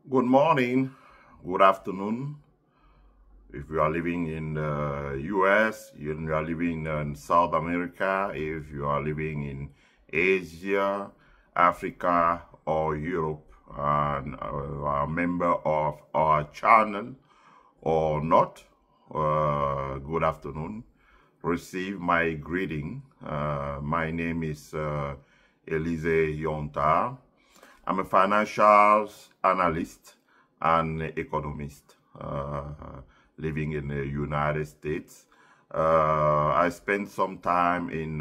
Good morning, good afternoon. If you are living in the US, you are living in South America, if you are living in Asia, Africa, or Europe, and are a member of our channel or not, good afternoon. Receive my greeting. My name is Elise Yonta. I'm a financial analyst and economist living in the United States. I spent some time in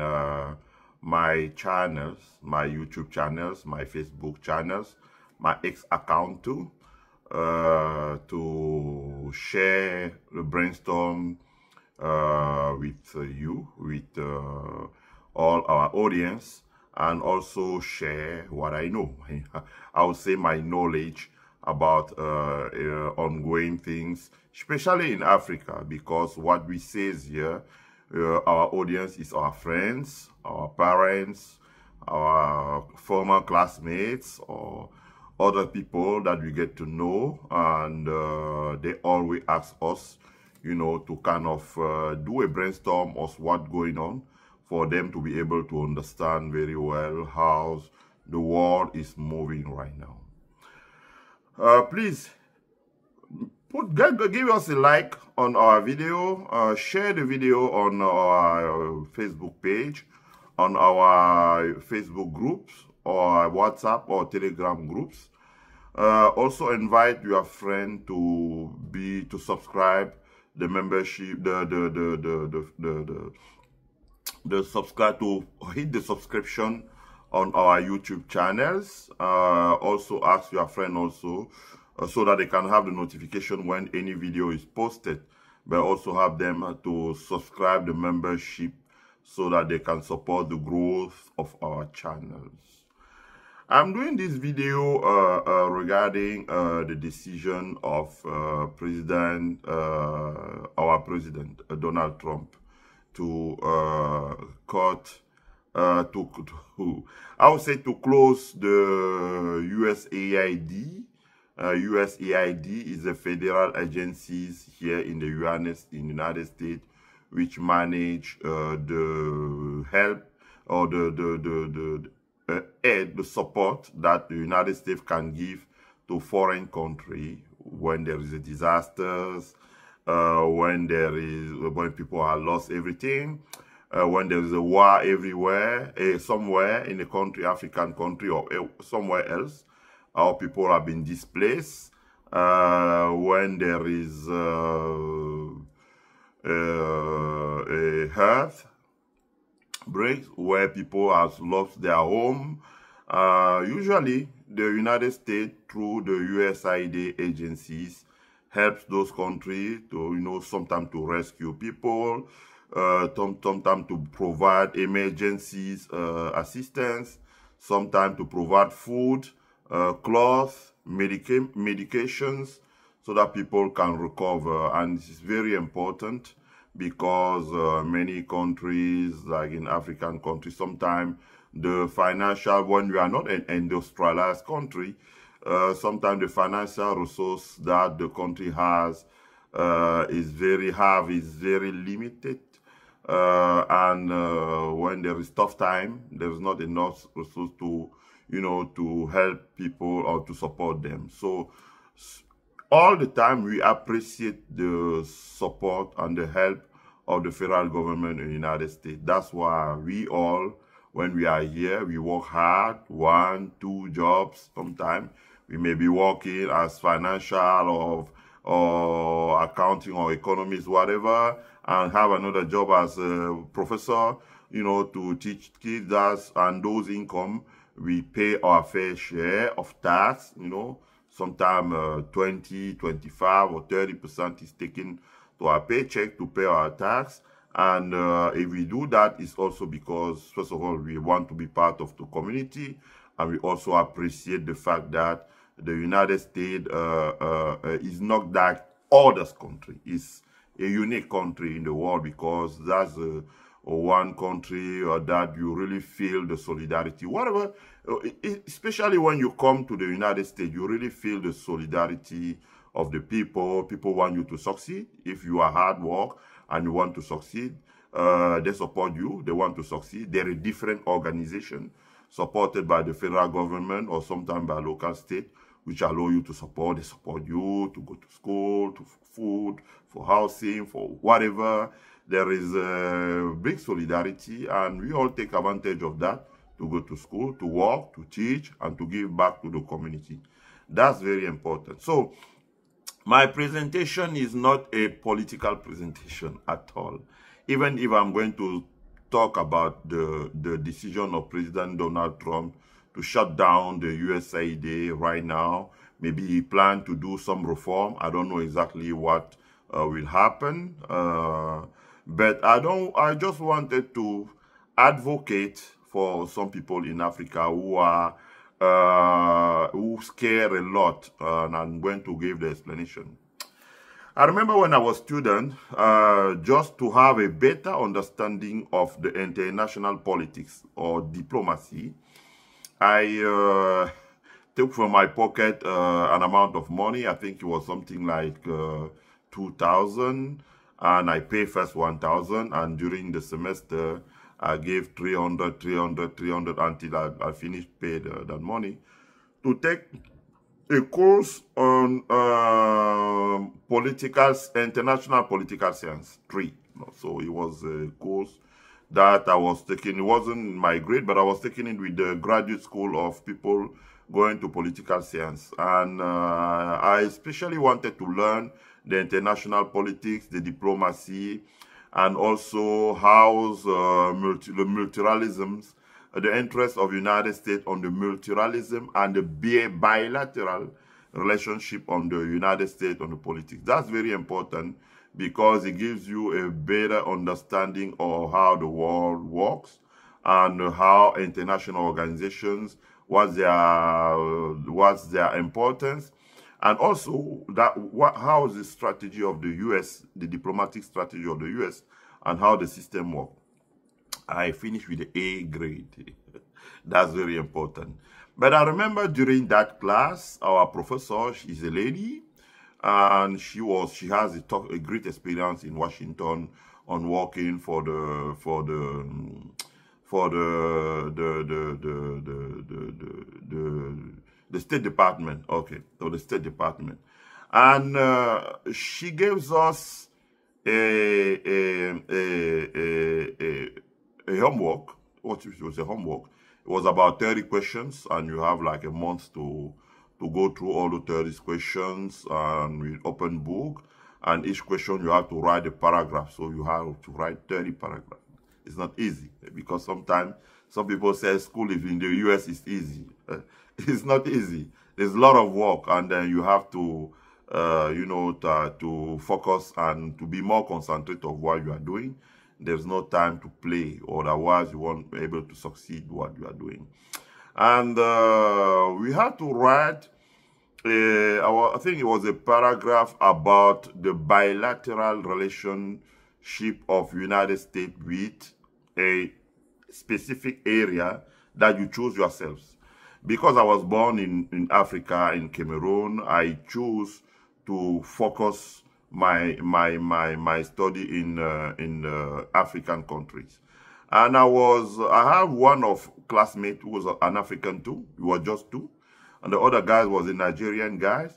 my channels, my YouTube channels, my Facebook channels, my X account too, to share the brainstorm with you, with all our audience, and also share what I know. I would say my knowledge about ongoing things, especially in Africa, because what we say here, our audience is our friends, our parents, our former classmates, or other people that we get to know, and they always ask us, to kind of do a brainstorm of what's going on, for them to be able to understand very well how the world is moving right now. Please give us a like on our video, share the video on our Facebook page, on our Facebook groups, or WhatsApp or Telegram groups. Also invite your friend to subscribe the membership, subscribe, to hit the subscription on our YouTube channels. Also ask your friend also so that they can have the notification when any video is posted, but also have them to subscribe the membership so that they can support the growth of our channels. I'm doing this video regarding the decision of our president, Donald Trump, to I would say to close the USAID. USAID is a federal agency here in the United States, which manage the help or the aid, the support that the United States can give to foreign country when there is a disasters, when people are lost everything, when there is a war everywhere, somewhere in a country, African country, or somewhere else, our people have been displaced, when there is a health break where people have lost their home. Usually the United States, through the USAID agencies, helps those countries to, sometimes to rescue people, sometimes to provide emergencies assistance, sometimes to provide food, clothes, medications, so that people can recover. And this is very important because many countries, like in African countries, sometimes the financial, when we are not an industrialized country, sometimes the financial resource that the country has is very limited, and when there is tough time, there is not enough resource to to help people or to support them. So all the time we appreciate the support and the help of the federal government in the United States. That's why we all, when we are here, we work hard, 1, 2 jobs. Sometimes we may be working as financial or accounting or economist, whatever, and have another job as a professor, to teach kids, and those income, we pay our fair share of tax, sometimes 20, 25, or 30% is taken to our paycheck to pay our tax. And if we do that, it's also because, first of all, we want to be part of the community, and we also appreciate the fact that the United States is not like others country. It's a unique country in the world because that's or one country, or that you really feel the solidarity, whatever, especially when you come to the United States, you really feel the solidarity of the people. People want you to succeed. If you are hard work and you want to succeed, they support you. They want to succeed. They're a different organization supported by the federal government or sometimes by local state, which allow you to support. They support you to go to school, for food, for housing, for whatever. There is a big solidarity, and we all take advantage of that to go to school, to work, to teach, and to give back to the community. That's very important. So my presentation is not a political presentation at all. Even if I'm going to talk about the decision of President Donald Trump to shut down the USAID right now, maybe he planned to do some reform. I don't know exactly what will happen. But I just wanted to advocate for some people in Africa who are who scare a lot, and I'm going to give the explanation. I remember when I was a student, just to have a better understanding of the international politics or diplomacy, I took from my pocket an amount of money. I think it was something like 2,000, and I paid first 1,000, and during the semester, I gave 300 until I finished paid that money to take a course on international political science 3. So it was a course that I was taking. It wasn't my grade, but I was taking it with the graduate school of people going to political science. And I especially wanted to learn the international politics, the diplomacy, and also how the multilateralisms, the interest of the United States on the multilateralism and the bilateral relationship on the United States on the politics. That's very important because it gives you a better understanding of how the world works and how international organizations, what's their importance, and also how is the strategy of the U.S., the diplomatic strategy of the U.S., and how the system works. I finished with the A grade. That's very important. But I remember during that class, our professor, she's a lady, and she has a great experience in Washington on working for the State Department. Okay, so the State Department, and she gives us a homework. What was a homework? It was about 30 questions, and you have like a month to go through all the 30 questions, and with open book, and each question you have to write a paragraph. So you have to write 30 paragraphs. It's not easy, because sometimes some people say school in the US is easy. It's not easy. There's a lot of work, and then you have to, to focus and to be more concentrated of what you are doing. There's no time to play, otherwise you won't be able to succeed what you are doing. And we had to write, I think it was a paragraph about the bilateral relationship of United States with a specific area that you choose yourselves. Because I was born in Africa, in Cameroon, I choose to focus my study in African countries. And I have one of classmates who was an African too. We were just two. And the other guy was a Nigerian guy.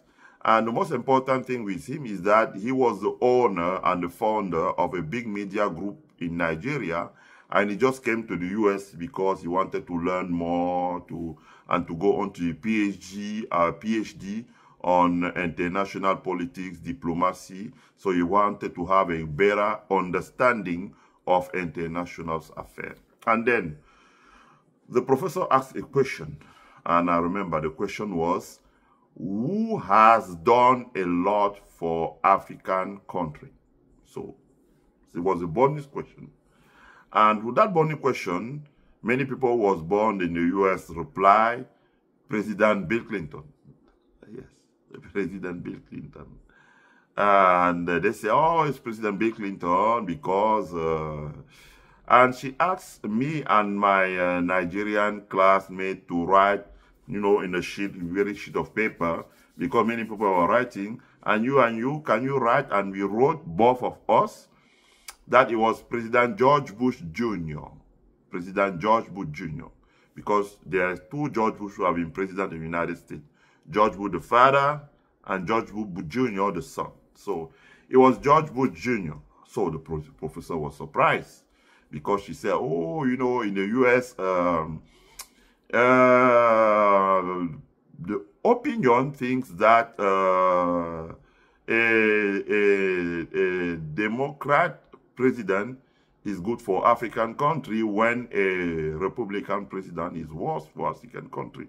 And the most important thing with him is that he was the owner and the founder of a big media group in Nigeria. And he just came to the US because he wanted to learn more and to go on to a PhD on international politics, diplomacy. So he wanted to have a better understanding of international affairs. And then the professor asked a question, and I remember the question was, who has done a lot for African country? So it was a bonus question. And with that bonus question, many people was born in the US reply, President Bill Clinton. Yes, President Bill Clinton. And they say, oh, it's President Bill Clinton because And she asked me and my Nigerian classmate to write, in a very sheet of paper, because many people were writing, and you, can you write? And we wrote, both of us, that it was President George Bush Jr. President George Bush Jr. Because there are two George Bush who have been president of the United States. George Bush the father and George Bush Jr. the son. So it was George Bush Jr. So the professor was surprised because she said, oh, in the U.S., the opinion thinks that a Democrat president is good for African country when a Republican president is worse for African country.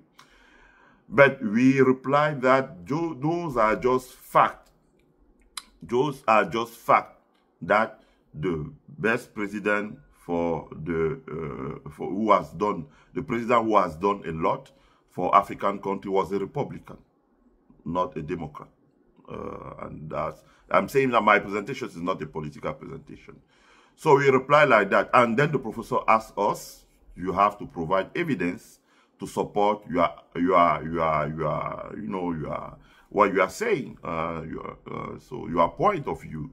But we replied that those are just facts. Those are just facts that the best president the president who has done a lot for African country was a Republican, not a Democrat. And I'm saying that my presentation is not a political presentation. So we reply like that, and then the professor asked us, you have to provide evidence to support what you are saying, so your point of view.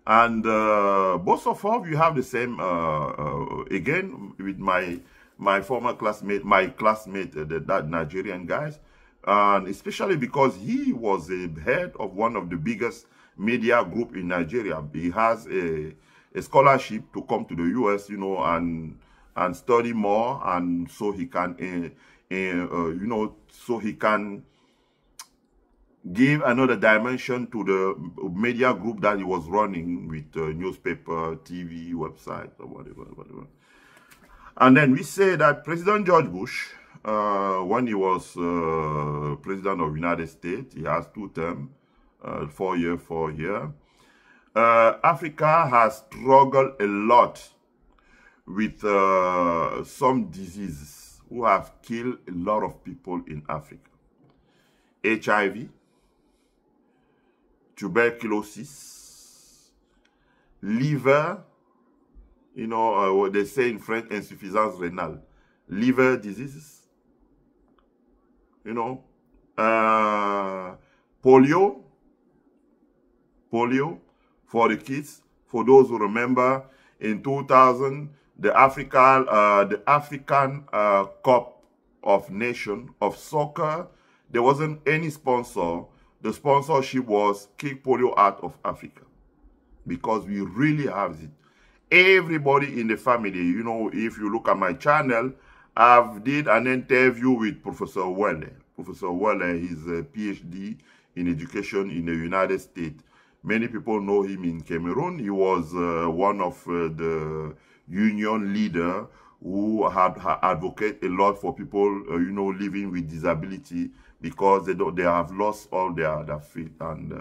And both of us, you have the same, again, with my former classmate, that Nigerian guys, and especially because he was the head of one of the biggest media group in Nigeria. He has a scholarship to come to the US, and study more, and so he can, so he can give another dimension to the media group that he was running with newspaper, TV, website, or whatever. And then we say that President George Bush, when he was president of the United States, he has 2 terms, 4 year. Africa has struggled a lot with some diseases who have killed a lot of people in Africa. HIV, tuberculosis, liver, what they say in French, insuffisance rénale, liver diseases, polio for the kids. For those who remember, in 2000, the African Cup of Nation of soccer, there wasn't any sponsor. The sponsorship was kick polio out of Africa, because we really have it. Everybody in the family, if you look at my channel, I've did an interview with Professor Welle. Professor Welle is a PhD in education in the United States. Many people know him in Cameroon. He was one of the union leader who had advocate a lot for people, living with disability, because they have lost all their feet, and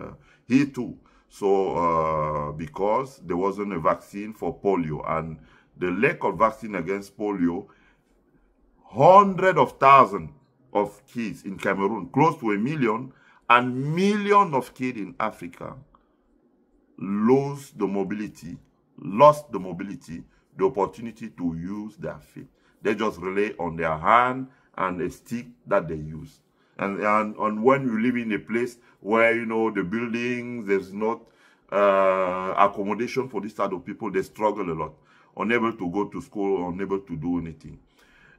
he too. So because there wasn't a vaccine for polio, and the lack of vaccine against polio, hundreds of thousands of kids in Cameroon, close to 1 million, and millions of kids in Africa lost the mobility, the opportunity to use their feet. They just rely on their hand and a stick that they use. And when you live in a place where, the buildings, there's not accommodation for this type of people, they struggle a lot, unable to go to school, unable to do anything.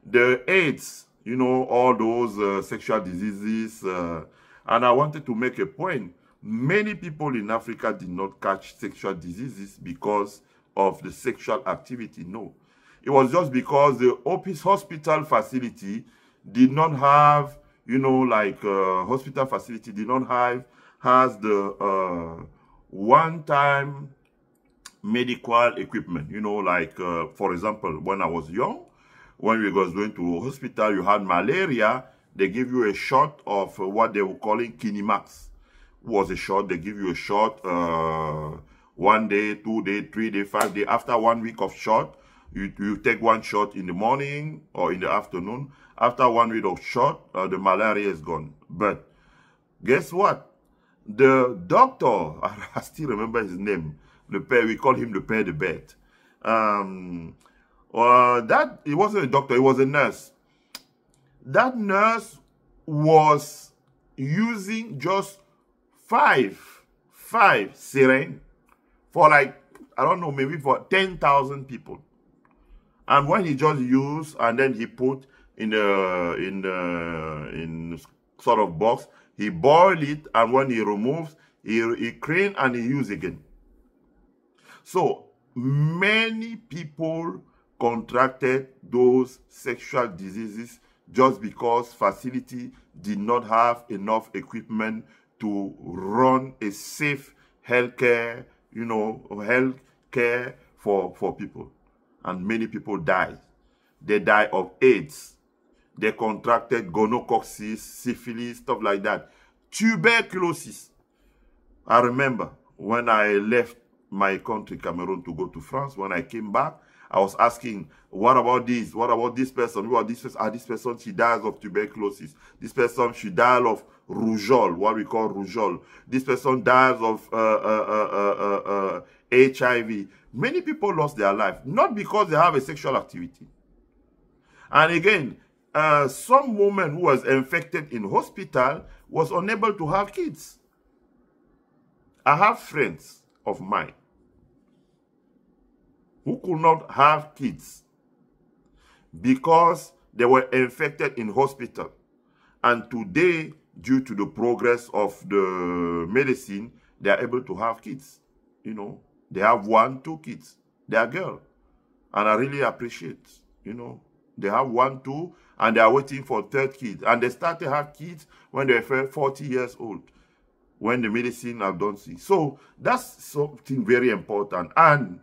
The AIDS, all those sexual diseases, and I wanted to make a point. Many people in Africa did not catch sexual diseases because of the sexual activity. No. It was just because the hospital facility did not have, hospital facility did not has the one-time medical equipment. For example, when I was young, when we was going to hospital, you had malaria, they give you a shot of what they were calling Kinimax. Was a shot, they give you a shot 1 day, 2 day, 3 day, 5 day. After 1 week of shot, you take 1 shot in the morning or in the afternoon. After 1 week of shot, the malaria is gone. But guess what? The doctor, I still remember his name, we call him the père de bête. He wasn't a doctor, he was a nurse. That nurse was using just five syringes for like, I don't know, maybe for 10,000 people. And when he just used, and then he put in sort of box, he boiled it, and when he removes, he clean and he use again. So many people contracted those sexual diseases just because facility did not have enough equipment to run a safe healthcare, healthcare for people. And many people died. They died of AIDS. They contracted gonococci, syphilis, stuff like that. Tuberculosis. I remember when I left my country, Cameroon, to go to France, when I came back, I was asking, what about this? What about this person? What about this person? This person, she dies of tuberculosis. This person, she dies of rougeole, what we call rougeole. This person dies of HIV. Many people lost their life, not because they have a sexual activity. And again, some woman who was infected in hospital was unable to have kids. I have friends of mine who could not have kids because they were infected in hospital. And today, due to the progress of the medicine, they are able to have kids. They have 1, 2 kids. They are girls. And I really appreciate, they have 1, 2, and they are waiting for 3rd kid. And they start to have kids when they were 40 years old, when the medicine have done see. So that's something very important. And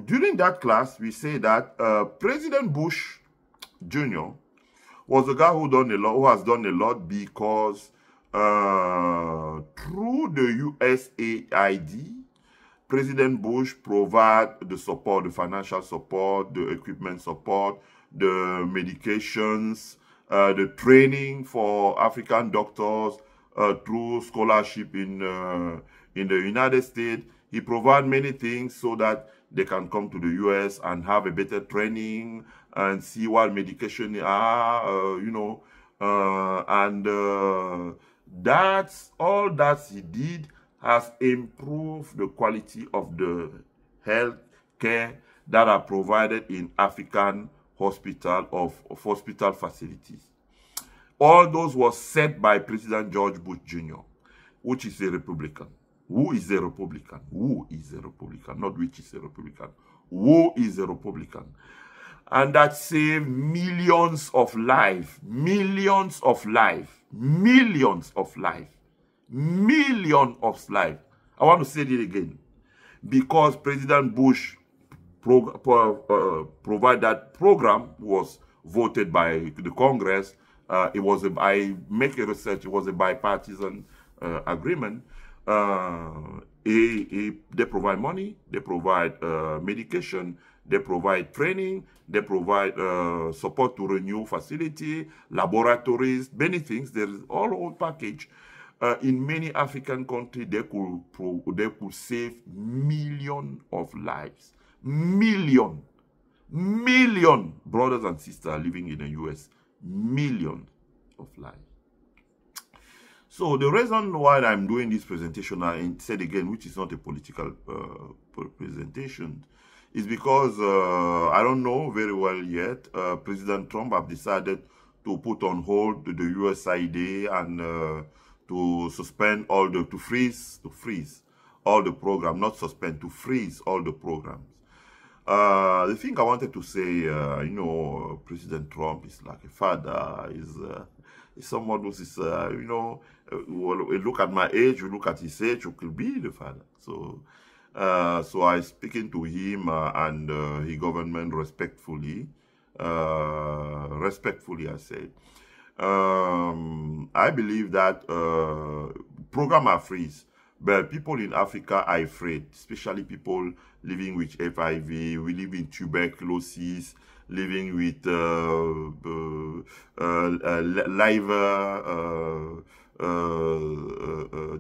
during that class, we say that President Bush Jr. was a guy who has done a lot because through the USAID, President Bush provided the support, the financial support, the equipment support, the medications, the training for African doctors through scholarship in the United States. He provided many things so that they can come to the US and have a better training and see what medication are, that's all that he did has improved the quality of the health care that are provided in African hospital facilities. All those was set by President George Bush Jr., which is a Republican. Who is a Republican? Who is a Republican? Not which is a Republican. Who is a Republican? And that saved millions of lives, millions of lives, millions of lives, millions of lives. I want to say it again. Because President Bush provided that program, was voted by the Congress. I make a research, it was a bipartisan agreement. They provide money, they provide medication, they provide training, they provide support to renew facility, laboratories, many things. There is all whole package. In many African countries, they could save millions of lives. Million brothers and sisters living in the US, millions of lives. So the reason why I'm doing this presentation, I said again, which is not a political presentation, is because I don't know very well yet. President Trump have decided to put on hold the USAID and to suspend all the, to freeze all the program, not suspend, to freeze all the programs. The thing I wanted to say, President Trump is like a father, is someone who is, look at my age, you look at his age, you could be the father. So I speaking to him and his government respectfully, I say. I believe that program are freeze, but people in Africa are afraid, especially people living with HIV, we live in tuberculosis, living with liver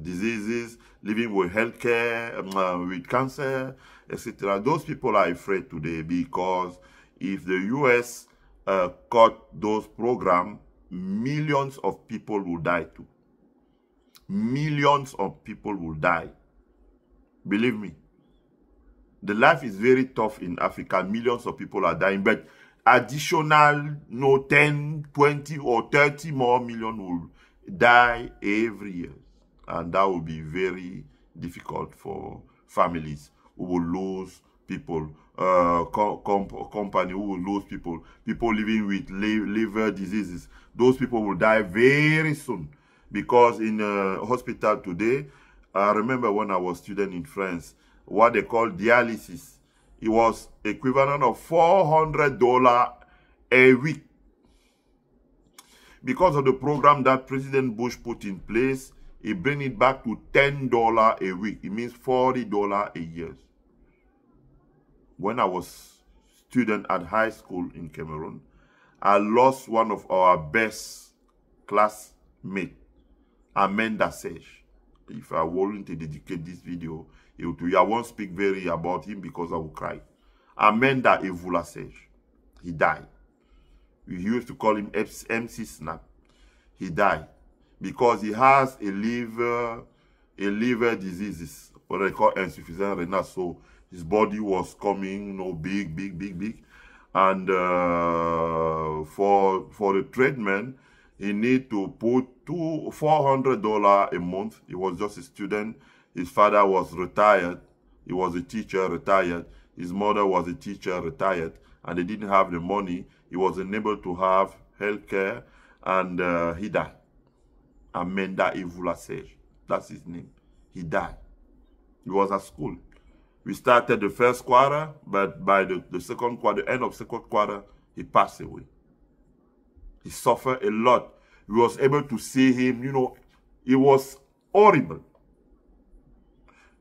diseases, living with healthcare, with cancer, etc. Those people are afraid today because If the US cut those programs, millions of people will die too. Millions of people will die. Believe me. The life is very tough in Africa. Millions of people are dying, but additional 10, 20, or 30 more million will die every year. And that will be very difficult for families who will lose people, company who will lose people, people living with liver diseases. Those people will die very soon. Because in hospital today, I remember when I was a student in France, what they call dialysis, it was equivalent of $400 a week. Because of the program that President Bush put in place, he bring it back to $10 a week. It means $40 a year. When I was student at high school in Cameroon, I lost one of our best classmates, Amanda Sage. If I wanted to dedicate this video, I won't speak very about him because I will cry. Amanda Evula Sage. He died. We used to call him MC Snap. He died because he has a liver diseases, what they call insufficient renal. So his body was coming, big. And for the treatment, he need to put $400 a month. He was just a student. His father was retired. He was a teacher, retired. His mother was a teacher, retired. And they didn't have the money. He was unable to have health care. And he died. Amanda Evula Sage. That's his name. He died. He was at school. We started the first quarter, but by the second quarter, end of second quarter, he passed away. He suffered a lot. We was able to see him, it was horrible.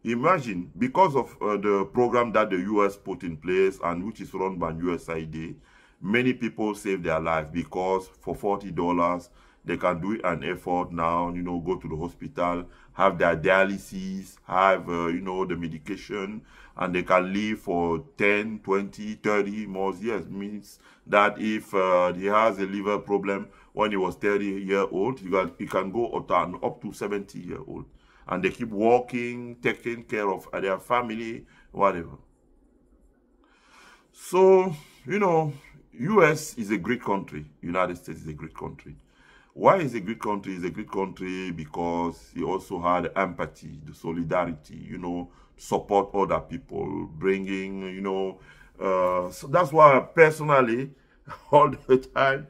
Imagine, because of the program that the US put in place and which is run by Usaid, many people save their life because for $40, they can do an effort now, go to the hospital, have their dialysis, have, the medication, and they can live for 10, 20, 30 more years. Means that if he has a liver problem when he was 30-year-old, he can go up to 70-year-old. And they keep working, taking care of their family, whatever. So, US is a great country. United States is a great country. Why is it a great country? It's a great country because he also had empathy, the solidarity, support other people, bringing, so that's why personally, all the time,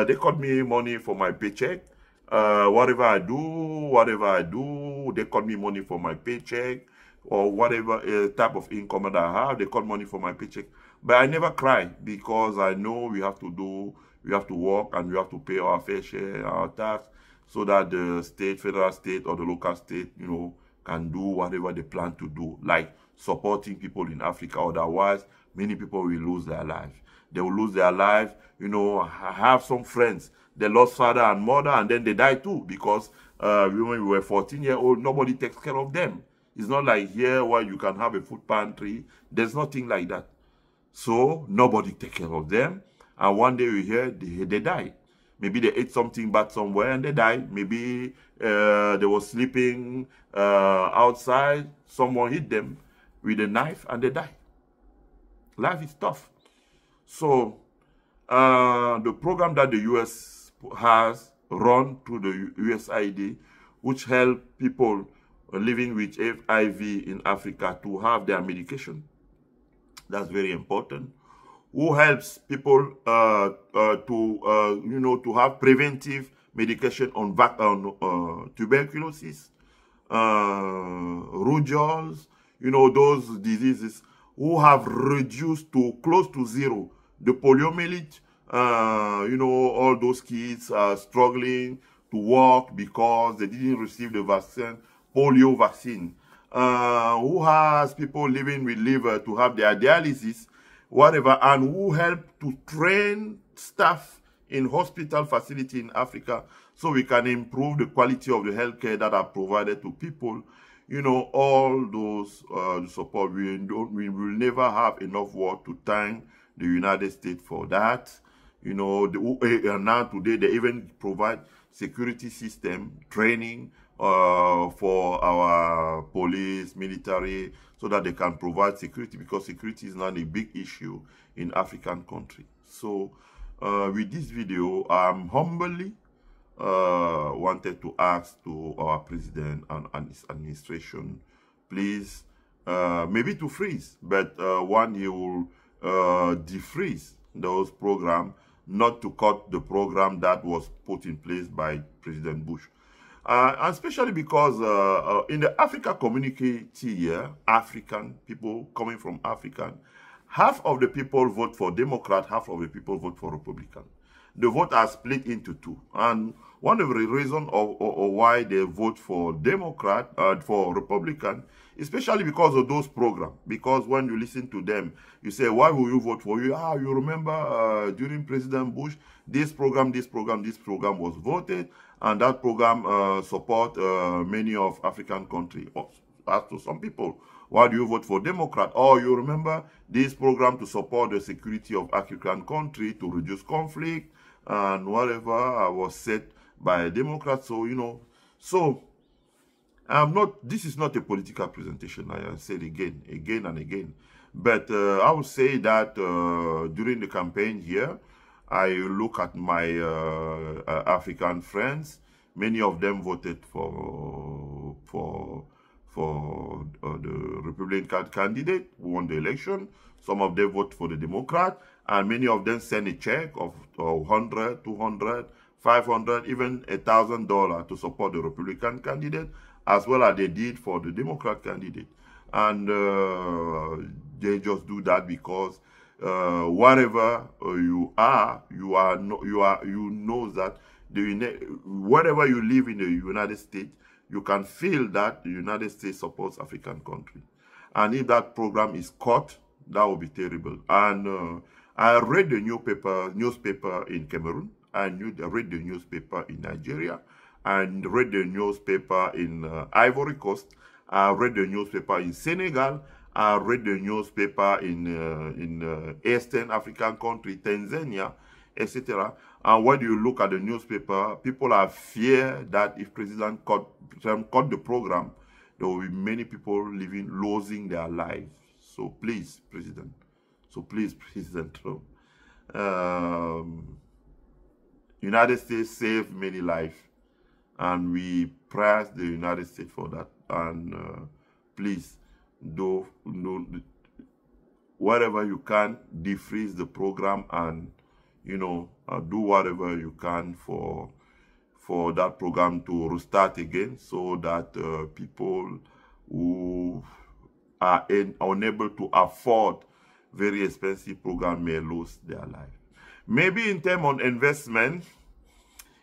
they cut me money for my paycheck. Whatever I do, they cut me money for my paycheck, or whatever type of income that I have, they cut money for my paycheck. But I never cry because I know we have to work and we have to pay our fair share, our tax, so that the state, federal state, or the local state, can do whatever they plan to do, like supporting people in Africa. Otherwise, many people will lose their life. They will lose their life. I have some friends, they lost father and mother, and then they die too, because when we were 14-year-old, nobody takes care of them. It's not like here where you can have a food pantry. There's nothing like that. So nobody takes care of them. And one day we hear they die. Maybe they ate something bad somewhere and they died. Maybe they were sleeping outside. Someone hit them with a knife and they died. Life is tough. So the program that the US has run through the Usaid, which help people living with HIV in Africa to have their medication. That's very important. Who helps people to have preventive medication on tuberculosis, rougeoles, those diseases, who have reduced to close to zero the poliomyelitis. All those kids are struggling to walk because they didn't receive the vaccine, polio vaccine. Who has people living with liver to have their dialysis, whatever, and who help to train staff in hospital facility in Africa so we can improve the quality of the healthcare that are provided to people. All those support. We will never have enough word to thank the United States for that. You know, now today they even provide security system training for our police, military, so that they can provide security, because security is not a big issue in African countries. So with this video, I'm humbly wanted to ask to our president and his administration, please, maybe to freeze, but one, he will defreeze those programs, not to cut the program that was put in place by President Bush. And especially because in the Africa community here, African people coming from African, half of the people vote for Democrat, half of the people vote for Republican. The vote are split into two. And one of the reasons of why they vote for Democrat, for Republican, especially because of those programs. Because when you listen to them, you say, why will you vote for you? Ah, you remember during President Bush, this program was voted, and that program support many of African countries. As to some people, why do you vote for Democrat? Oh, you remember this program to support the security of African country, to reduce conflict and whatever was set by Democrats. So, you know, so this is not a political presentation. I said again and again. But I would say that during the campaign here, I look at my African friends. Many of them voted for the Republican candidate who won the election. Some of them vote for the Democrat, and many of them send a check of $100, $200, $500, even $1,000 to support the Republican candidate, as well as they did for the Democrat candidate. And they just do that because wherever you know that wherever you live in the United States, you can feel that the United States supports African countries. And if that program is cut, that would be terrible. And I read the newspaper in Cameroon. I read the newspaper in Nigeria. And read the newspaper in Ivory Coast. I read the newspaper in Senegal. I read the newspaper in Eastern African country, Tanzania, etc. And when you look at the newspaper, people are fear that if President cut the program, there will be many people losing their lives. So please, President. Trump. United States saved many lives, and we praise the United States for that. And please, do whatever you can, defreeze the program, and you know, do whatever you can for that program to restart again, so that people who are unable to afford very expensive program may lose their life. Maybe in terms of investment,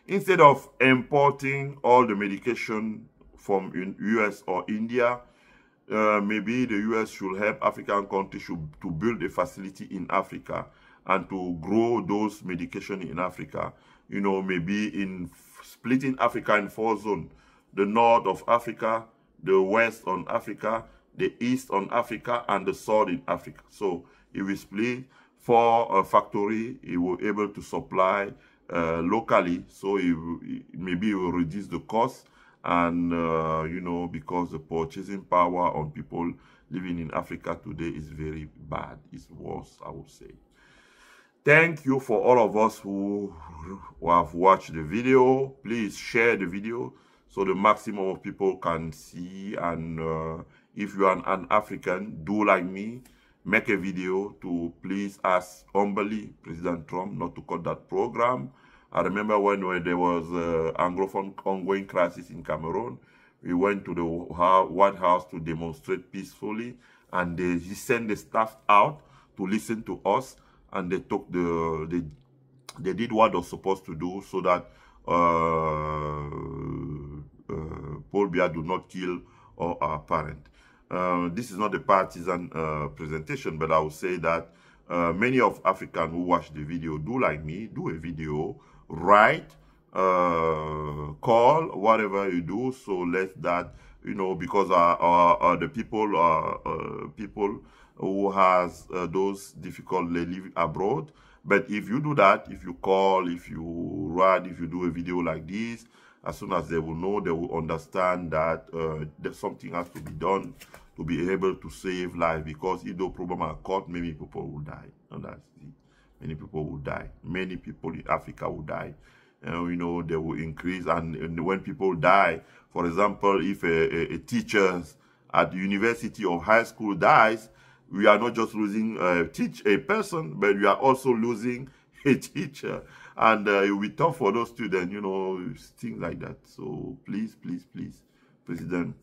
instead of importing all the medication from US or India, maybe the US should help African countries to build a facility in Africa and to grow those medication in Africa. You know, maybe in splitting Africa in 4 zones: the north of Africa, the west on Africa, the east on Africa, and the south in Africa. So if we split for a factory, it will be able to supply locally. So maybe it will reduce the cost, and you know, because the purchasing power on people living in Africa today is very bad. It's worse, I would say. Thank you for all of us who have watched the video. Please share the video so the maximum of people can see. And if you are an African, do like me, make a video to please ask humbly President Trump not to cut that program. I remember when there was Anglophone ongoing crisis in Cameroon, we went to the White House to demonstrate peacefully, and he sent the staff out to listen to us, and they took they did what they were supposed to do, so that Paul Biya do not kill our parent. This is not a partisan presentation, but I would say that many of Africans who watch the video do like me, do a video, write, call, whatever you do, so let that, you know, because the people who has those difficulty live abroad. But if you do that, if you call, if you write, if you do a video like this, as soon as they will know, they will understand that something has to be done to be able to save life. Because if the problem are caught, many people will die. And that's it. Many people will die. Many people in Africa will die. And you know, they will increase. And when people die, for example, if a teacher at the university or high school dies, we are not just losing a person, but we are also losing a teacher. And it will be tough for those students, you know, things like that. So please, please, please, President,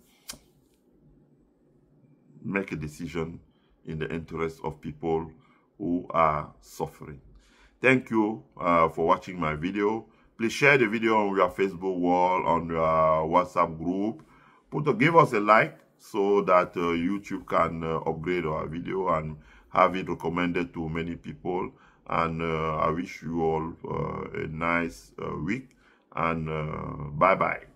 make a decision in the interest of people who are suffering. Thank you for watching my video. Please share the video on your Facebook wall, on your WhatsApp group. Give us a like so that YouTube can upgrade our video and have it recommended to many people. And I wish you all a nice week, and bye-bye.